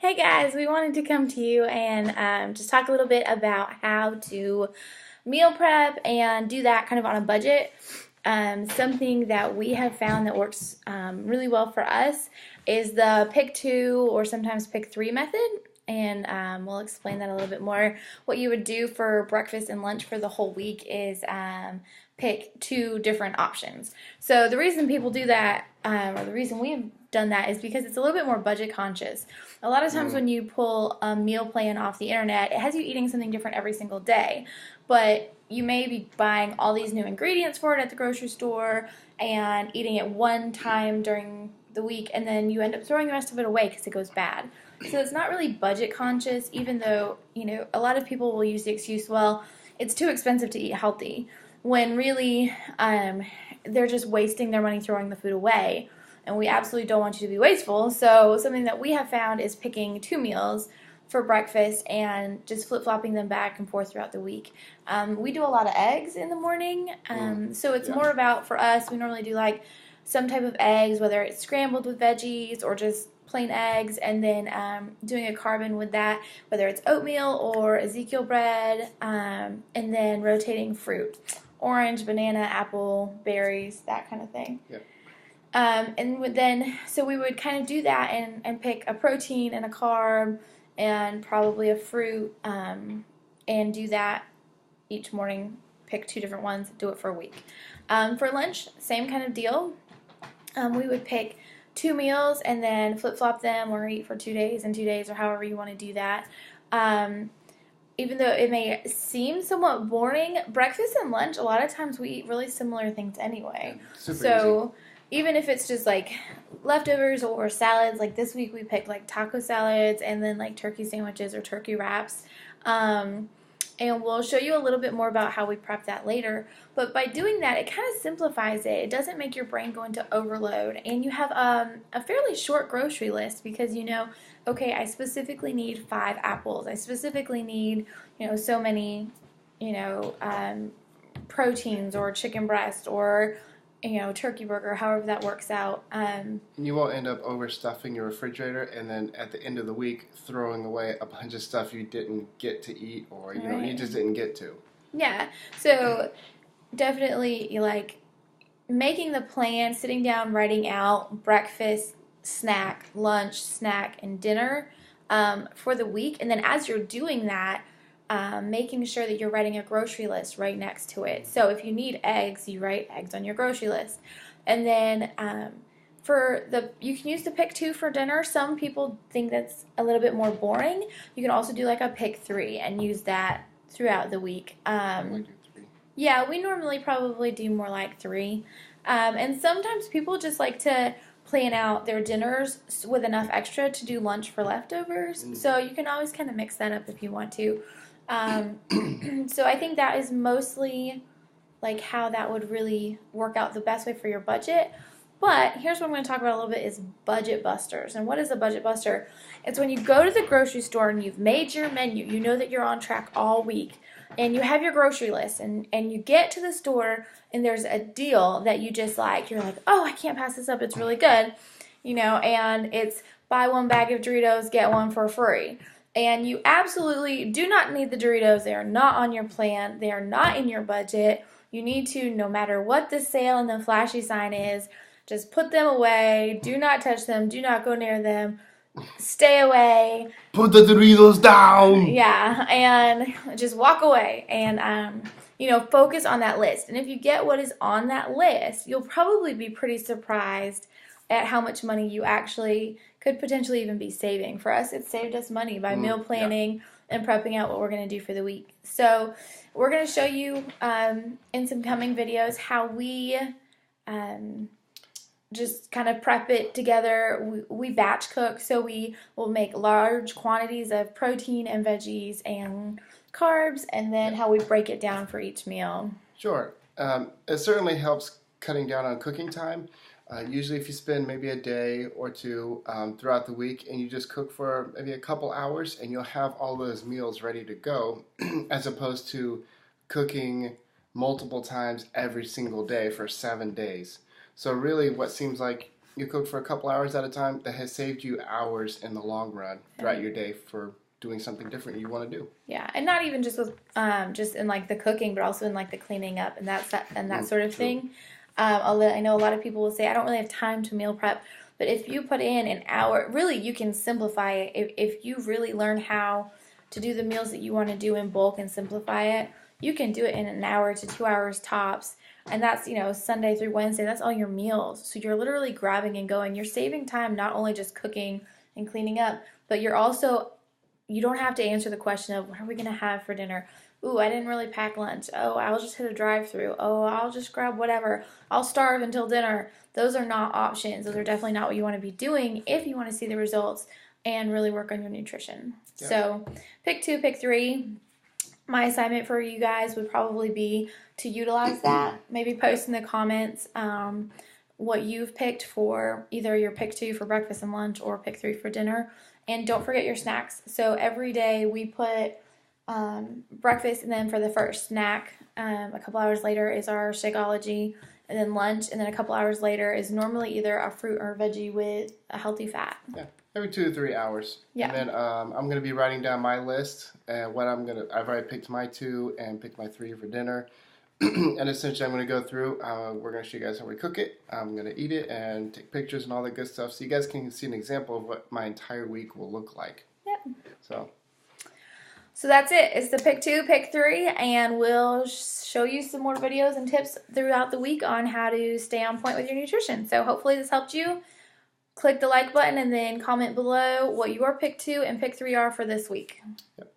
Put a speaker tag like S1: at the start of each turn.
S1: Hey guys, we wanted to come to you and just talk a little bit about how to meal prep and do that kind of on a budget. Something that we have found that works really well for us is the pick two or sometimes pick three method. And we'll explain that a little bit more. What you would do for breakfast and lunch for the whole week is pick two different options. So the reason people do that, or the reason we've done that, is because it's a little bit more budget conscious. A lot of times when you pull a meal plan off the internet, it has you eating something different every single day. But you may be buying all these new ingredients for it at the grocery store and eating it one time during the week, and then you end up throwing the rest of it away because it goes bad. So it's not really budget conscious, even though, a lot of people will use the excuse, well, it's too expensive to eat healthy, when really they're just wasting their money throwing the food away. And we absolutely don't want you to be wasteful. So something that we have found is picking two meals for breakfast and just flip-flopping them back and forth throughout the week. We do a lot of eggs in the morning, so it's more about, for us, we normally do like some type of eggs, whether it's scrambled with veggies or just plain eggs, and then doing a carb with that, whether it's oatmeal or Ezekiel bread, and then rotating fruit, orange, banana, apple, berries, that kind of thing.
S2: Yep.
S1: So we would kind of do that and pick a protein and a carb and probably a fruit, and do that each morning. Pick two different ones, do it for a week. For lunch, same kind of deal. We would pick two meals and then flip-flop them or eat for 2 days and 2 days, or however you want to do that. Even though it may seem somewhat boring, breakfast and lunch, a lot of times we eat really similar things anyway.
S2: Super easy.
S1: Even if it's just like leftovers or salads, like this week we picked like taco salads and then like turkey sandwiches or turkey wraps. And we'll show you a little bit more about how we prep that later. But by doing that, it kind of simplifies it. It doesn't make your brain go into overload. And you have a fairly short grocery list because okay, I specifically need 5 apples. I specifically need, so many, proteins or chicken breast or, turkey burger, however that works out.
S2: You won't end up overstuffing your refrigerator and then at the end of the week throwing away a bunch of stuff you didn't get to eat or you just didn't get to.
S1: Yeah, so definitely like making the plan, sitting down, writing out breakfast, snack, lunch, snack, and dinner for the week. And then as you're doing that, making sure that you're writing a grocery list right next to it. So if you need eggs, you write eggs on your grocery list. And then you can use the pick two for dinner. Some people think that's a little bit more boring. You can also do like a pick three and use that throughout the week. Yeah, we normally probably do more like 3. And sometimes people just like to plan out their dinners with enough extra to do lunch for leftovers. So you can always kind of mix that up if you want to. So I think that is mostly like how that would really work out the best way for your budget. But here's what I'm going to talk about a little bit is budget busters. And what is a budget buster? It's when you go to the grocery store and you've made your menu, you know that you're on track all week, and you have your grocery list, and you get to the store and there's a deal that you just like, you're like, oh, I can't pass this up, it's really good, and it's buy one bag of Doritos, get one for free. And you absolutely do not need the Doritos. They are not on your plan. They are not in your budget. You need to, no matter what the sale and the flashy sign is, just put them away. Do not touch them. Do not go near them. Stay away.
S2: Put the Doritos down.
S1: Yeah, and just walk away and, focus on that list. And if you get what is on that list, you'll probably be pretty surprised at how much money you actually could potentially even be saving. For us, it saved us money by meal planning and prepping out what we're going to do for the week. So we're going to show you in some coming videos how we just kind of prep it together. We batch cook, so we will make large quantities of protein and veggies and carbs, and then how we break it down for each meal.
S2: Sure. It certainly helps cutting down on cooking time. Usually if you spend maybe a day or two throughout the week and you just cook for maybe a couple hours, and you'll have all those meals ready to go as opposed to cooking multiple times every single day for 7 days. So really what seems like you cook for a couple hours at a time, that has saved you hours in the long run throughout your day for doing something different you want to do.
S1: Yeah, and not even just with just in like the cooking, but also in like the cleaning up and that sort of
S2: True.
S1: thing. Although I know a lot of people will say I don't really have time to meal prep, but if you put in an hour, really you can simplify it. If you really learn how to do the meals that you want to do in bulk and simplify it, you can do it in an hour to 2 hours tops. And that's, Sunday through Wednesday, that's all your meals. So you're literally grabbing and going. You're saving time not only just cooking and cleaning up, but you don't have to answer the question of what are we going to have for dinner? Ooh, I didn't really pack lunch. Oh, I'll just hit a drive-through. Oh, I'll just grab whatever. I'll starve until dinner. Those are not options. Those are definitely not what you want to be doing if you want to see the results and really work on your nutrition.
S2: Yeah.
S1: So pick 2, pick 3. My assignment for you guys would probably be to utilize that. Maybe post in the comments what you've picked for either your pick 2 for breakfast and lunch or pick 3 for dinner. And don't forget your snacks. So every day we put breakfast, and then for the first snack, a couple hours later is our Shakeology, and then lunch, and then a couple hours later is normally either a fruit or a veggie with a healthy fat.
S2: Yeah, every 2 to 3 hours.
S1: Yeah.
S2: And then I'm gonna be writing down my list and I've already picked my 2 and picked my 3 for dinner. And essentially, I'm going to go through. We're going to show you guys how we cook it. I'm going to eat it and take pictures and all that good stuff, so you guys can see an example of what my entire week will look like.
S1: Yep.
S2: So
S1: that's it. It's the pick 2, pick 3, and we'll show you some more videos and tips throughout the week on how to stay on point with your nutrition. So hopefully this helped you. Click the like button and then comment below what your pick 2 and pick 3 are for this week.
S2: Yep.